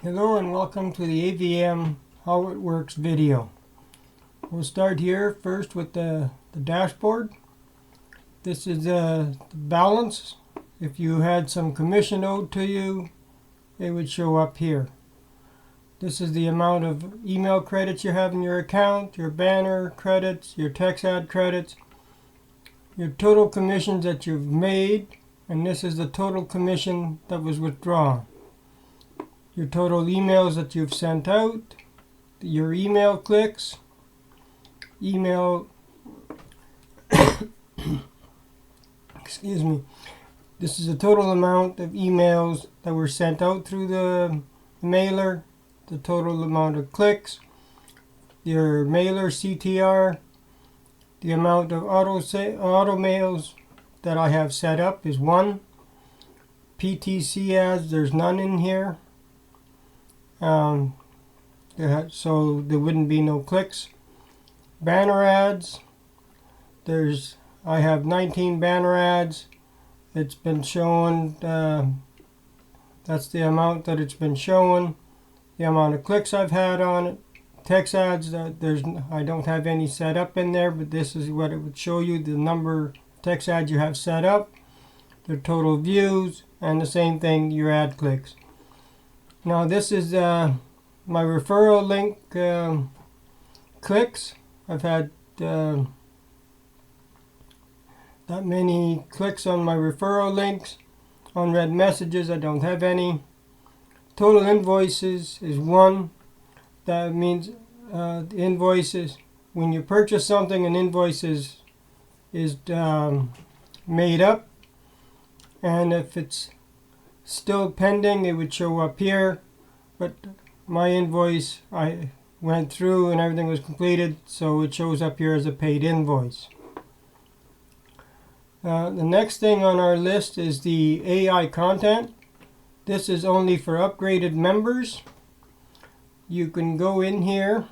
Hello and welcome to the AVM How It Works video. We'll start here first with the dashboard. This is the balance. If you had some commission owed to you, it would show up here. This is the amount of email credits you have in your account, your banner credits, your text ad credits, your total commissions that you've made, and this is the total commission that was withdrawn. Your total emails that you've sent out, your email clicks, excuse me, this is the total amount of emails that were sent out through the mailer, the total amount of clicks, your mailer CTR, the amount of auto mails that I have set up is 1. PTC ads, there's none in here. So there wouldn't be no clicks. Banner ads, I have 19 banner ads. It's been shown, that's the amount that it's been shown. The amount of clicks I've had on it. Text ads, I don't have any set up in there, but this is what it would show you, the number of text ads you have set up, the total views, and the same thing, your ad clicks. Now this is my referral link clicks. I've had that many clicks on my referral links. Unread messages, I don't have any. Total invoices is 1. That means the invoices, when you purchase something, an invoice is made up, and if it's still pending, it would show up here, but my invoice, I went through and everything was completed, so it shows up here as a paid invoice. The next thing on our list is the AI content. This is only for upgraded members. You can go in here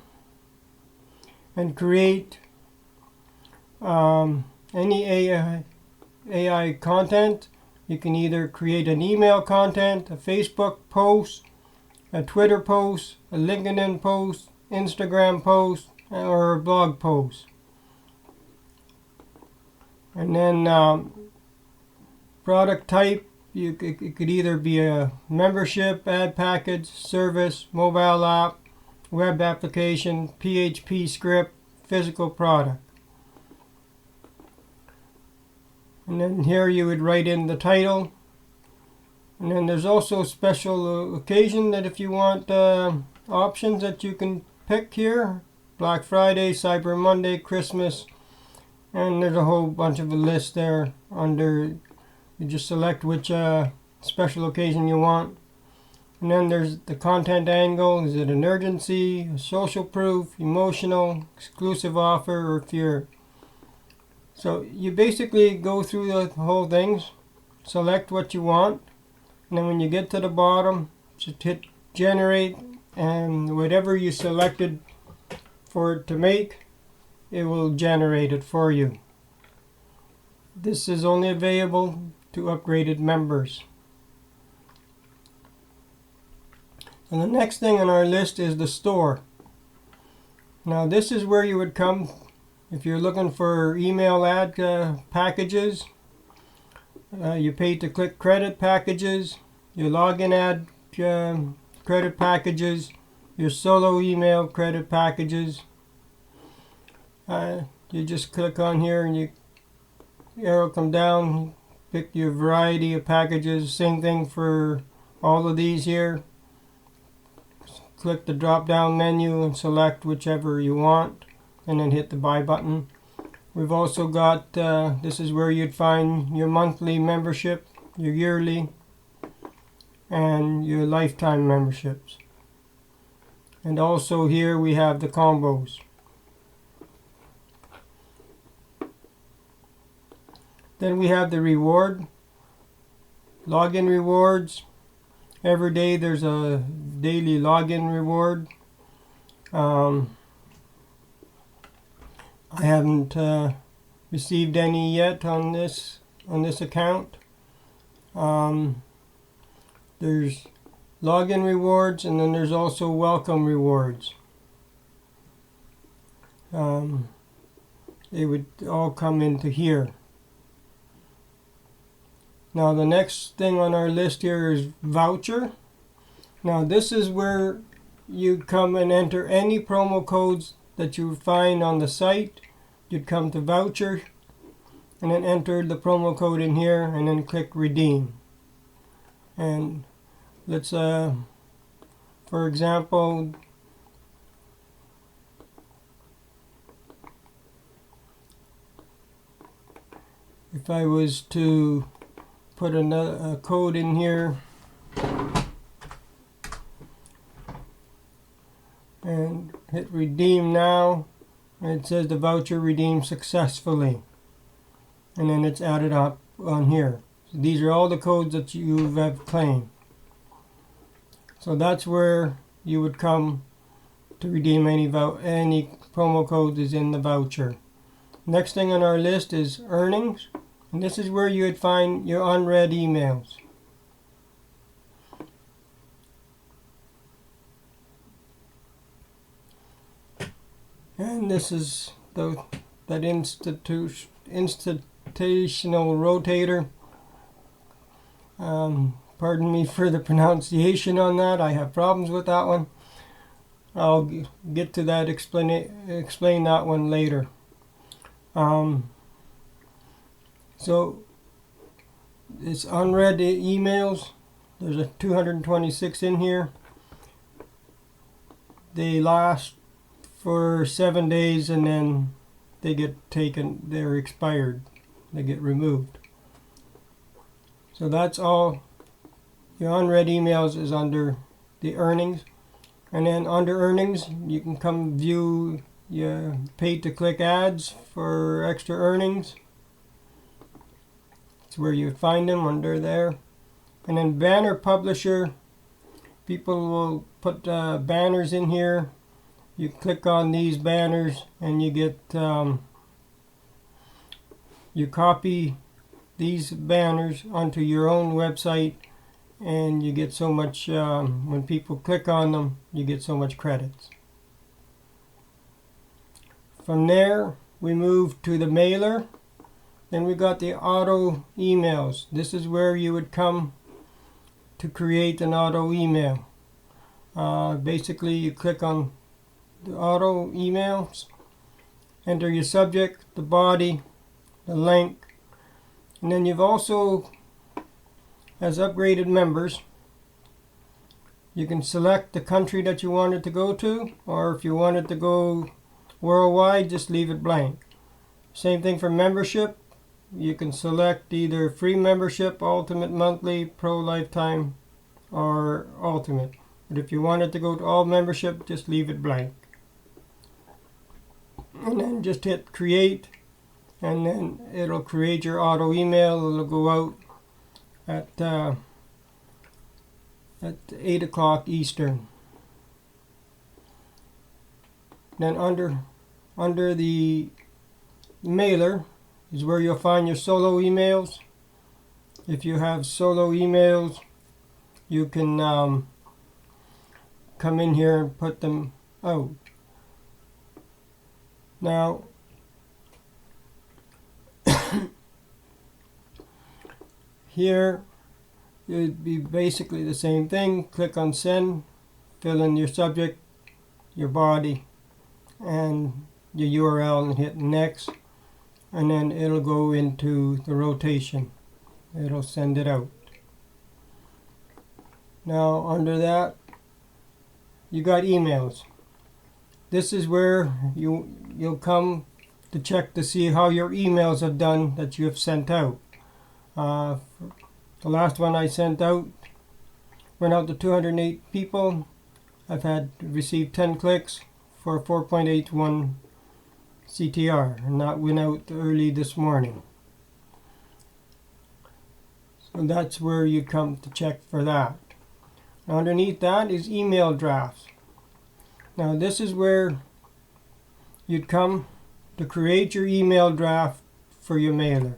and create any AI content. You can either create an email content, a Facebook post, a Twitter post, a LinkedIn post, Instagram post, or a blog post. And then product type, it could either be a membership, ad package, service, mobile app, web application, PHP script, physical product. And then here you would write in the title. And then there's also special occasion that if you want options that you can pick here. Black Friday, Cyber Monday, Christmas. And there's a whole bunch of a list there under. You just select which special occasion you want. And then there's the content angle. Is it an urgency, a social proof, emotional, exclusive offer, or fear? So you basically go through the whole things, select what you want, and then when you get to the bottom, just hit generate, and whatever you selected for it to make, it will generate it for you. This is only available to upgraded members. And the next thing on our list is the store. Now this is where you would come if you're looking for email ad packages, your pay-to-click credit packages, your login ad credit packages, your solo email credit packages. You just click on here and you arrow come down, pick your variety of packages. Same thing for all of these here. Click the drop-down menu and select whichever you want, and then hit the buy button. We've also got, this is where you'd find your monthly membership, your yearly, and your lifetime memberships. And also here we have the combos. Then we have the reward, login rewards. Every day there's a daily login reward. I haven't received any yet on this account. There's login rewards, and then there's also welcome rewards. They would all come into here. Now the next thing on our list here is voucher. Now this is where you come and enter any promo codes that you find on the site. You'd come to voucher and then enter the promo code in here and then click redeem. And let's for example, if I was to put a code in here and hit redeem now, and it says the voucher redeemed successfully, and then it's added up on here. So these are all the codes that you have claimed. So that's where you would come to redeem any promo code is in the voucher. Next thing on our list is earnings, and this is where you would find your unread emails. And this is that institutional rotator. Pardon me for the pronunciation on that. I have problems with that one. I'll get to that, explain that one later. So it's unread emails. There's a 226 in here. They last for 7 days and then they get taken, they're expired, they get removed. So that's all your unread emails is under the earnings. And then under earnings you can come view your paid to click ads for extra earnings. It's where you find them, under there. And then banner publisher, people will put banners in here. You click on these banners and you get you copy these banners onto your own website, and you get so much when people click on them, you get so much credits. From there we move to the mailer. Then we got the auto emails. This is where you would come to create an auto email. Basically you click on the auto emails, enter your subject, the body, the link, and then you've also, as upgraded members, you can select the country that you want it to go to, or if you want it to go worldwide, just leave it blank. Same thing for membership. You can select either free membership, ultimate monthly, pro lifetime, or ultimate. But if you want it to go to all membership, just leave it blank. And then just hit create, and then it'll create your auto email. It'll go out at 8 o'clock Eastern. Then under the mailer is where you'll find your solo emails. If you have solo emails, you can come in here and put them out. Now here it would be basically the same thing. Click on send, fill in your subject, your body, and your URL, and hit next, and then it'll go into the rotation. It'll send it out. Now under that you got emails. This is where you'll come to check to see how your emails have done that you have sent out. The last one I sent out went out to 208 people. I've received 10 clicks for 4.81 CTR, and that went out early this morning. So that's where you come to check for that. Now underneath that is email drafts. Now this is where you'd come to create your email draft for your mailer.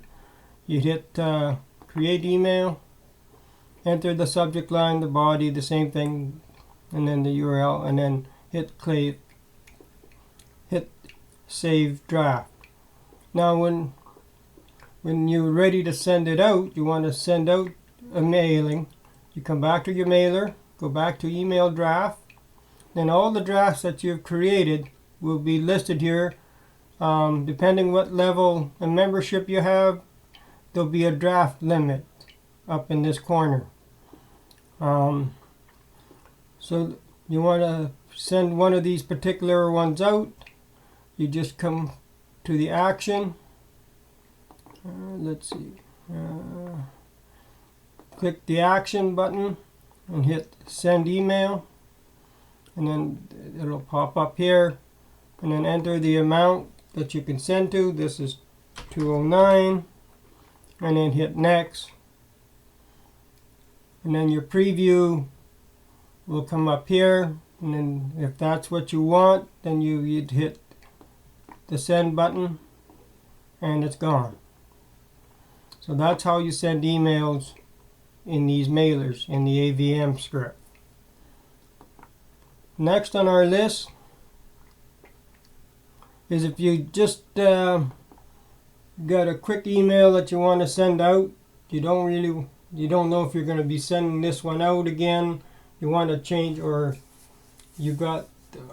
You'd hit create email, enter the subject line, the body, the same thing, and then the URL, and then hit save draft. Now when you're ready to send it out, you want to send out a mailing, you come back to your mailer, go back to email draft, then all the drafts that you've created will be listed here. Depending what level of membership you have, there'll be a draft limit up in this corner. So you want to send one of these particular ones out, you just come to the action. Let's see. Click the action button and hit send email, and then it'll pop up here, and then enter the amount that you can send to. This is 209, and then hit next, and then your preview will come up here, and then if that's what you want, then you'd hit the send button and it's gone. So that's how you send emails in these mailers in the AVM script. Next on our list is if you just got a quick email that you want to send out, you don't know if you're going to be sending this one out again, you want to change, or you got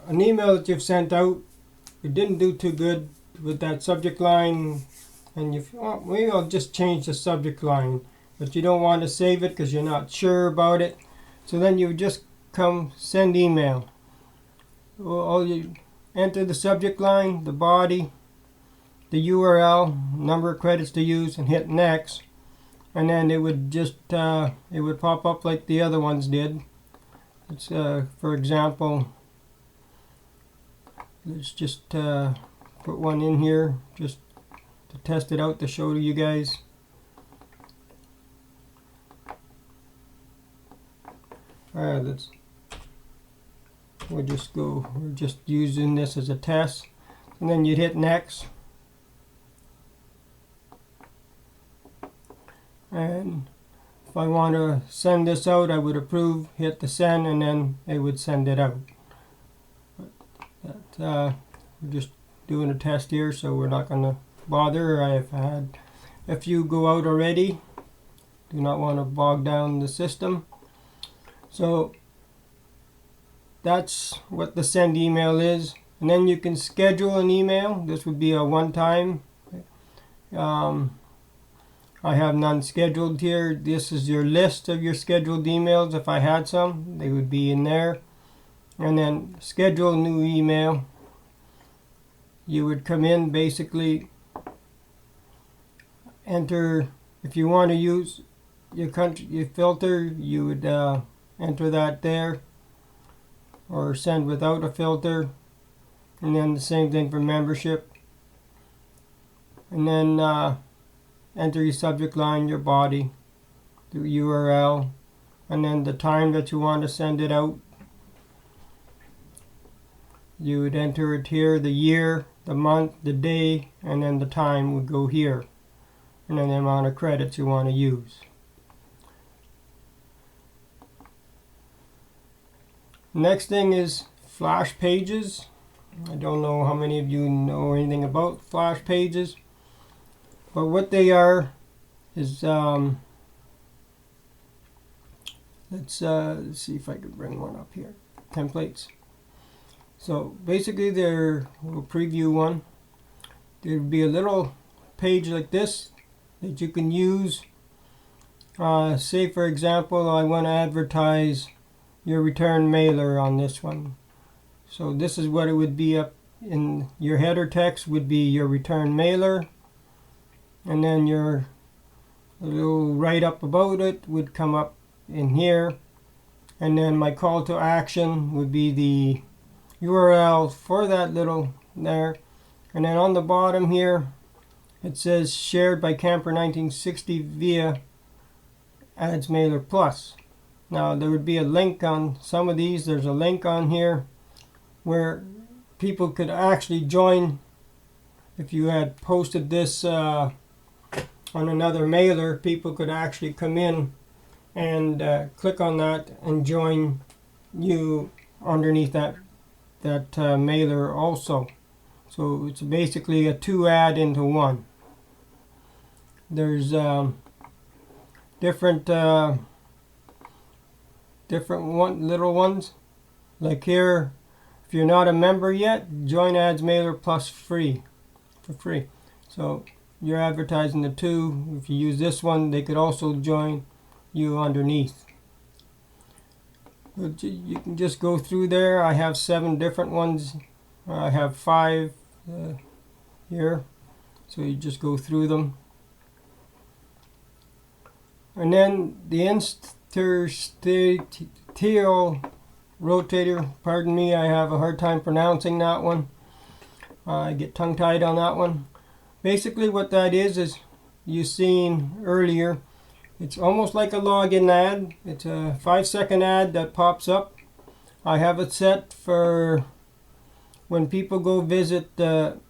an email that you've sent out, it didn't do too good with that subject line, and you oh, maybe I'll just change the subject line, but you don't want to save it because you're not sure about it. So then you just come send email. All you enter the subject line, the body, the URL, number of credits to use, and hit next, and then it would just it would pop up like the other ones did. It's for example, let's just put one in here just to test it out to show to you guys. Alright, we're just using this as a test, and then you'd hit next, and if I want to send this out, I would approve, hit the send, and then it would send it out. We're just doing a test here, so we're not going to bother. I've had a few go out already. Do not want to bog down the system. So that's what the send email is. And then you can schedule an email. This would be a one-time. I have none scheduled here. This is your list of your scheduled emails. If I had some, they would be in there. And then schedule a new email. You would come in, basically enter, if you want to use your country, your filter, you would enter that there, or send without a filter, and then the same thing for membership. And then enter your subject line, your body, the URL, and then the time that you want to send it out. You would enter it here, the year, the month, the day, and then the time would go here, and then the amount of credits you want to use. Next thing is flash pages. I don't know how many of you know anything about flash pages, but what they are is let's see if I can bring one up here. Templates. So basically, we'll preview one. There'd be a little page like this that you can use. Say for example, I want to advertise your return mailer on this one. So this is what it would be up in your header text, would be your return mailer, and then your little write up about it would come up in here, and then my call to action would be the URL for that little there, and then on the bottom here it says shared by Camper 1960 via Ads Mailer Plus. Now there would be a link on some of these. There's a link on here where people could actually join. If you had posted this on another mailer, people could actually come in and click on that and join you underneath that mailer also. So it's basically a 2 ad into 1. There's different little ones. Like here, if you're not a member yet, join Ads Mailer Plus for free. So you're advertising the 2. If you use this one, they could also join you underneath. You can just go through there. I have 7 different ones. I have 5 here. So you just go through them. And then the interstitial rotator, pardon me, I have a hard time pronouncing that one. I get tongue-tied on that one. Basically what that is you seen earlier, it's almost like a login ad. It's a 5-second ad that pops up. I have it set for when people go visit, go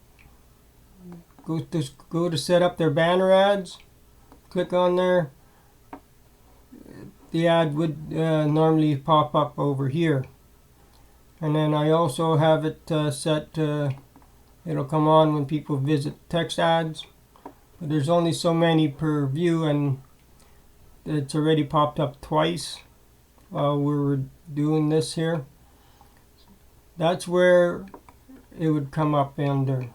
to set up their banner ads. Click on there. The ad would normally pop up over here. And then I also have it set, it'll come on when people visit text ads. But there's only so many per view, and it's already popped up twice while we were doing this here. That's where it would come up under.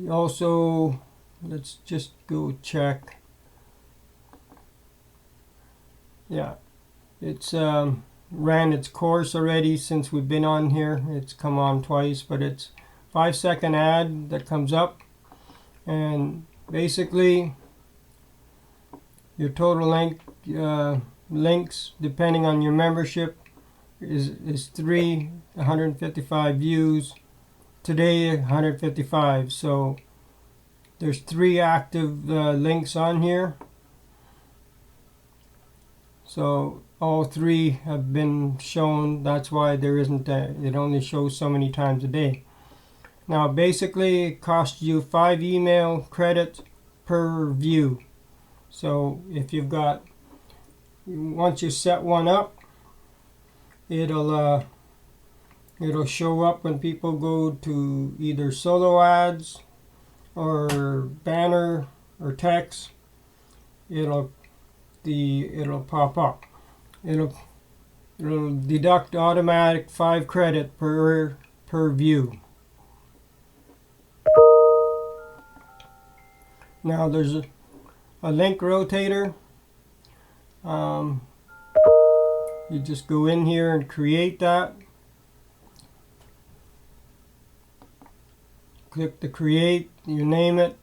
Also, let's just go check. Yeah, it's ran its course already since we've been on here. It's come on twice, but it's 5-second ad that comes up, and basically your total links depending on your membership is 155 views. Today 155, so there's 3 active links on here. So all 3 have been shown. That's why there isn't it only shows so many times a day. Now basically it costs you 5 email credits per view. So if you've got, once you set one up, it'll show up when people go to either solo ads or banner or text. It'll pop up. It'll deduct automatic 5 credit per view. Now there's a link rotator. You just go in here and create that. Click the create, you name it,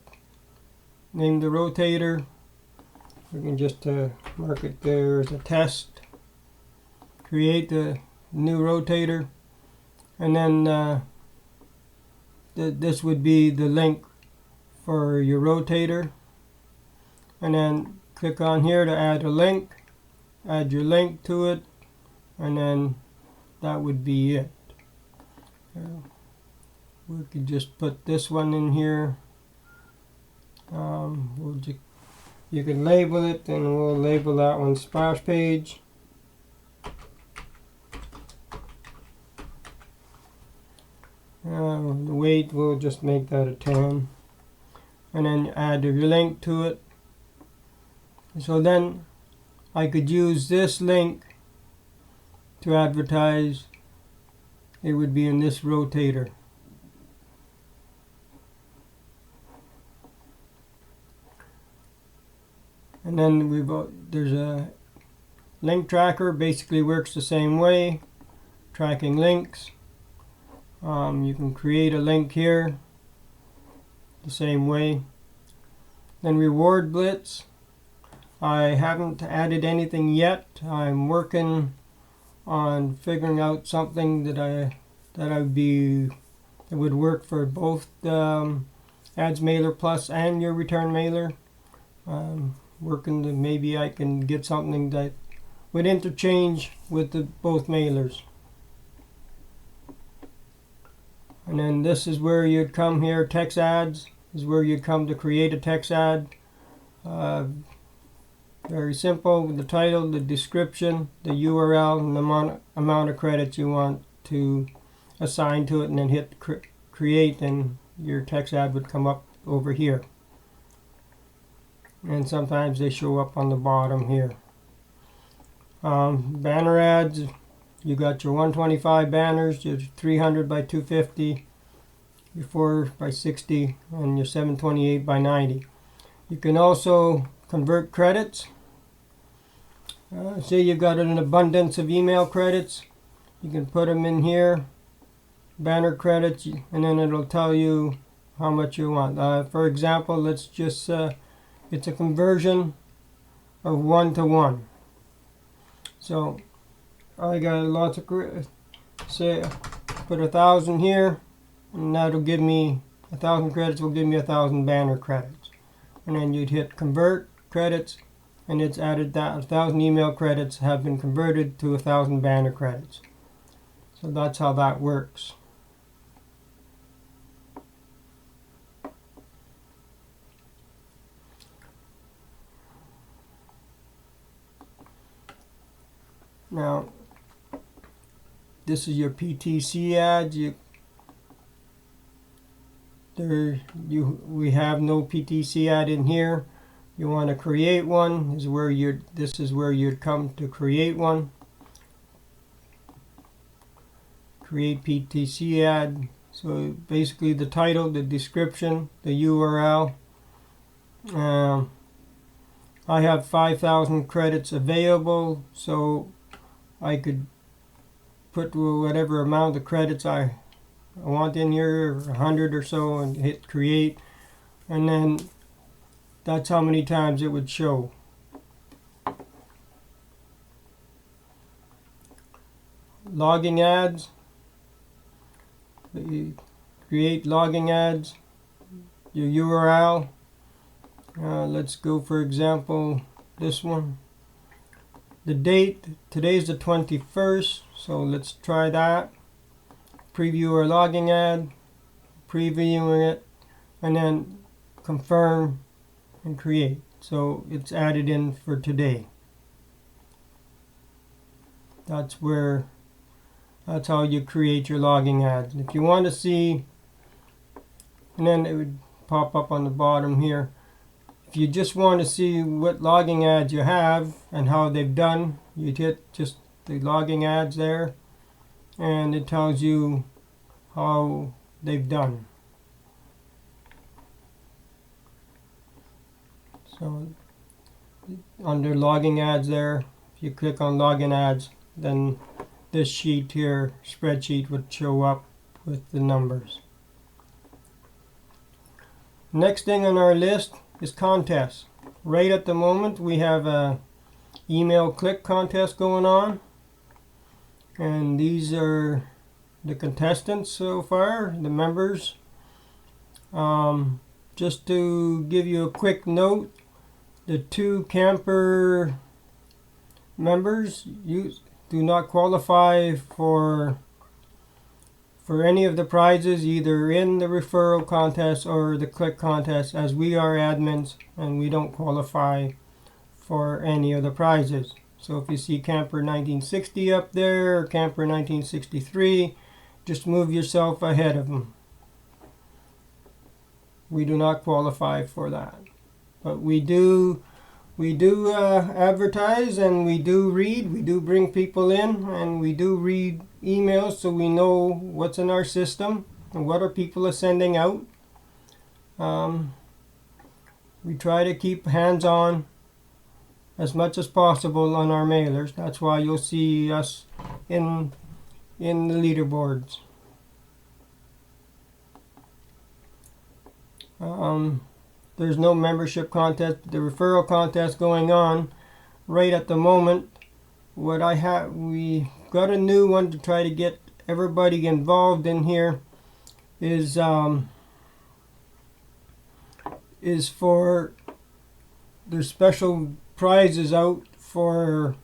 name the rotator. We can just mark it there as a test. Create the new rotator, and then this would be the link for your rotator. And then click on here to add a link. Add your link to it, and then that would be it. We could just put this one in here. You can label it, and we'll label that one splash page. The weight, we'll just make that a 10. And then add your link to it. So then I could use this link to advertise. It would be in this rotator. And then there's a link tracker, basically works the same way, tracking links. You can create a link here the same way. Then reward blitz. I haven't added anything yet. I'm working on figuring out something that would work for both Ads Mailer Plus and your return mailer. Working to maybe I can get something that would interchange with both mailers. And then this is where you'd come here. Text ads is where you'd come to create a text ad. Very simple. The title, the description, the URL, and the amount of credits you want to assign to it, and then hit create, and your text ad would come up over here. And sometimes they show up on the bottom here. Banner ads, you got your 125 banners, your 300 by 250, your 4 by 60, and your 728 by 90. You can also convert credits. Say you've got an abundance of email credits, you can put them in here, banner credits, and then it'll tell you how much you want. For example, let's just it's a conversion of 1 to 1. So I got lots of say put 1,000 here, and that'll give me 1,000 credits. Will give me 1,000 banner credits, and then you'd hit convert credits, and it's added that 1,000 email credits have been converted to 1,000 banner credits. So that's how that works. Now, this is your PTC ads. We have no PTC ad in here. You want to create one. This is where you'd come to create one. Create PTC ad. So basically, the title, the description, the URL. I have 5,000 credits available, so I could put whatever amount of credits I want in here, 100 or so, and hit create, and then that's how many times it would show. Logging ads. Create logging ads. Your URL. Let's go, for example, this one. The date, today's the 21st, so let's try that. Preview our logging ad, previewing it, and then confirm and create. So it's added in for today. That's how you create your logging ads. If you want to see, and then it would pop up on the bottom here. If you just want to see what logging ads you have and how they've done, you'd hit just the logging ads there, and it tells you how they've done. So under logging ads there, if you click on login ads, then this sheet here, spreadsheet, would show up with the numbers. Next thing on our list is contests. Right at the moment we have a email click contest going on, and these are the contestants so far, the members. Just to give you a quick note, the 2 camper members do not qualify for any of the prizes, either in the referral contest or the click contest, as we are admins and we don't qualify for any of the prizes. So if you see Camper 1960 up there or Camper 1963, just move yourself ahead of them. We do not qualify for that, but we do advertise, and we do read. We do bring people in, and we do read emails, so we know what's in our system and what our people are sending out. We try to keep hands-on as much as possible on our mailers. That's why you'll see us in the leaderboards. There's no membership contest, the referral contest going on right at the moment. We got a new one to try to get everybody involved in here. Is for there's special prizes out for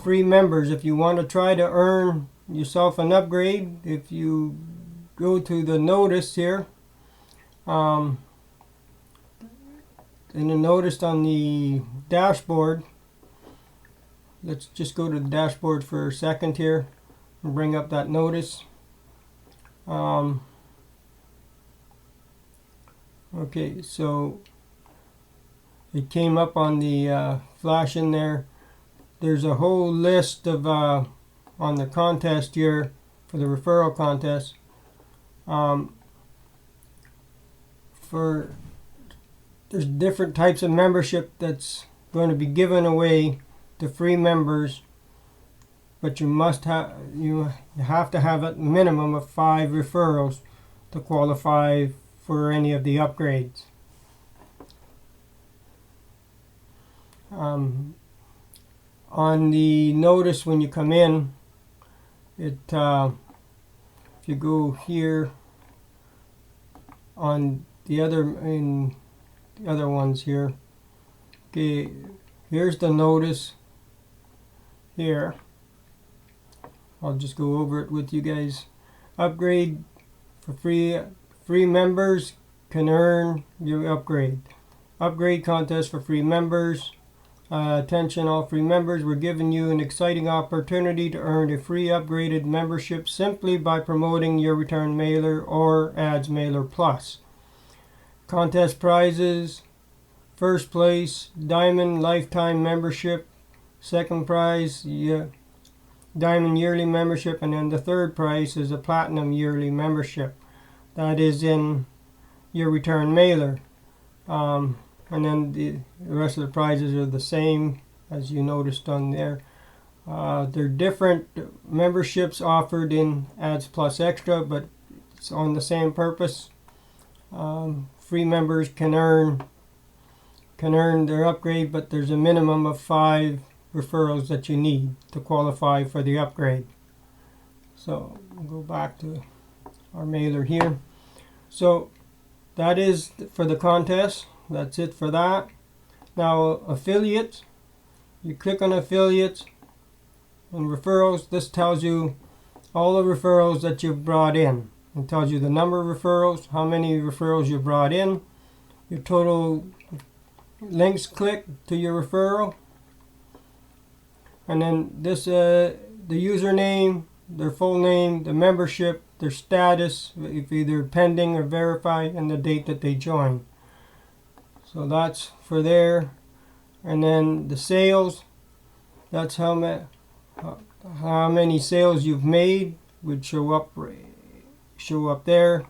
free members. If you want to try to earn yourself an upgrade, if you go to the notice here, and then noticed on the dashboard, let's just go to the dashboard for a second here and bring up that notice. Okay, so it came up on the flash in there. There's a whole list of on the contest here for the referral contest. There's different types of membership that's going to be given away to free members, but you have to have a minimum of 5 referrals to qualify for any of the upgrades. On the notice when you come in, if you go here on the other ones here, okay, here's the notice here. I'll just go over it with you guys. Upgrade for free members can earn your upgrade. Upgrade contest for free members. Attention all free members, we're giving you an exciting opportunity to earn a free upgraded membership simply by promoting your return mailer or ads mailer plus. Contest prizes: first place, diamond lifetime membership; second prize, diamond yearly membership; and then the third prize is a platinum yearly membership. That is in your return mailer. And then the rest of the prizes are the same as you noticed on there. They're different memberships offered in Ads Plus Extra, but it's on the same purpose. Free members can earn their upgrade, but there's a minimum of 5 referrals that you need to qualify for the upgrade. So we'll go back to our mailer here. So that is for the contest. That's it for that. Now affiliates, you click on affiliates and referrals. This tells you all the referrals that you've brought in. It tells you the number of referrals, how many referrals you brought in, your total links clicked to your referral, and then this the username, their full name, the membership, their status, if either pending or verified, and the date that they joined. So that's for there. And then the sales, that's how many sales you've made, would show up there.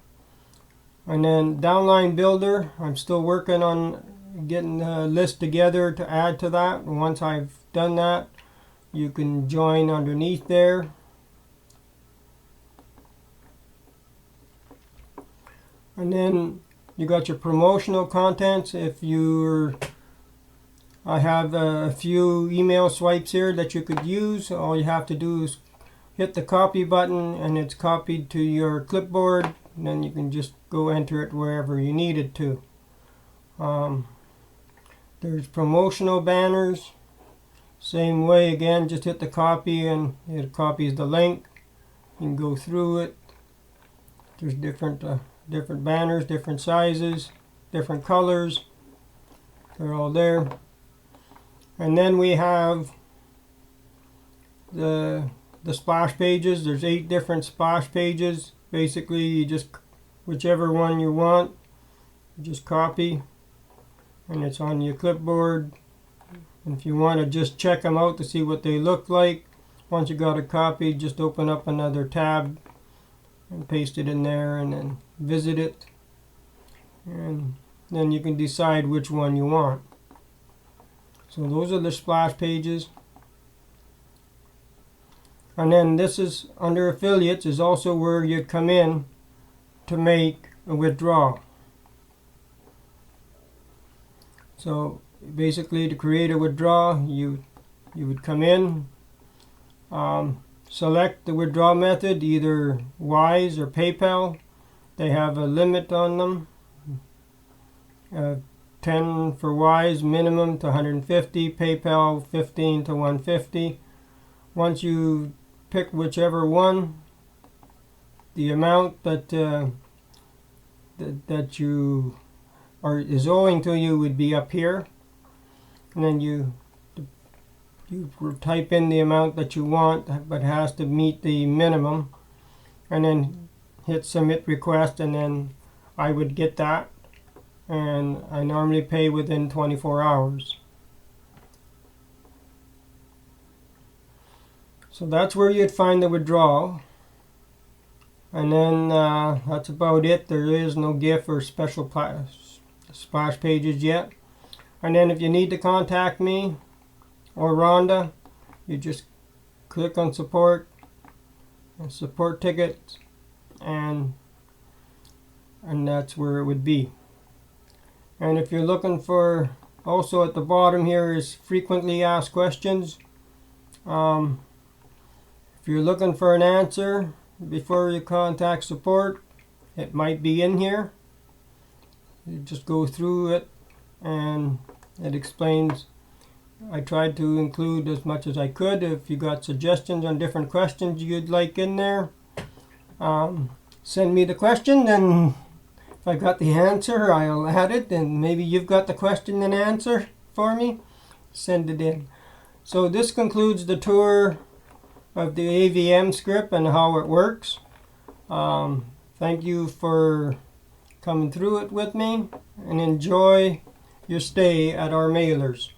And then downline builder, I'm still working on getting a list together to add to that. And once I've done that, you can join underneath there. And then you got your promotional contents. I have a few email swipes here that you could use. All you have to do is hit the copy button and it's copied to your clipboard, and then you can just go enter it wherever you need it to. There's promotional banners. Same way again, just hit the copy and it copies the link. You can go through it. There's different banners, different sizes, different colors. They're all there. And then we have the splash pages. There's 8 different splash pages. Basically, you just whichever one you want, you just copy, and it's on your clipboard. And if you want to just check them out to see what they look like, once you got it copied, just open up another tab and paste it in there, and then visit it, and then you can decide which one you want. So those are the splash pages. And then this is under affiliates, is also where you come in to make a withdrawal. So basically, to create a withdrawal, you would come in, select the withdrawal method, either Wise or PayPal. They have a limit on them, 10 for Wise minimum to 150, PayPal 15 to 150. Once you pick whichever one, the amount that you or is owing to you would be up here, and then you type in the amount that you want, but it has to meet the minimum, and then hit submit request, and then I would get that, and I normally pay within 24 hours. So that's where you'd find the withdrawal, and then that's about it. There is no GIF or special splash pages yet. And then if you need to contact me or Rhonda, you just click on support and support tickets, and that's where it would be. And if you're looking for, also at the bottom here is frequently asked questions. If you're looking for an answer before you contact support, it might be in here. You just go through it and it explains. I tried to include as much as I could. If you got suggestions on different questions you'd like in there, send me the question, and if I got the answer, I'll add it, and maybe you've got the question and answer for me, send it in. So this concludes the tour of the AVM script and how it works. Thank you for coming through it with me, and enjoy your stay at our mailers.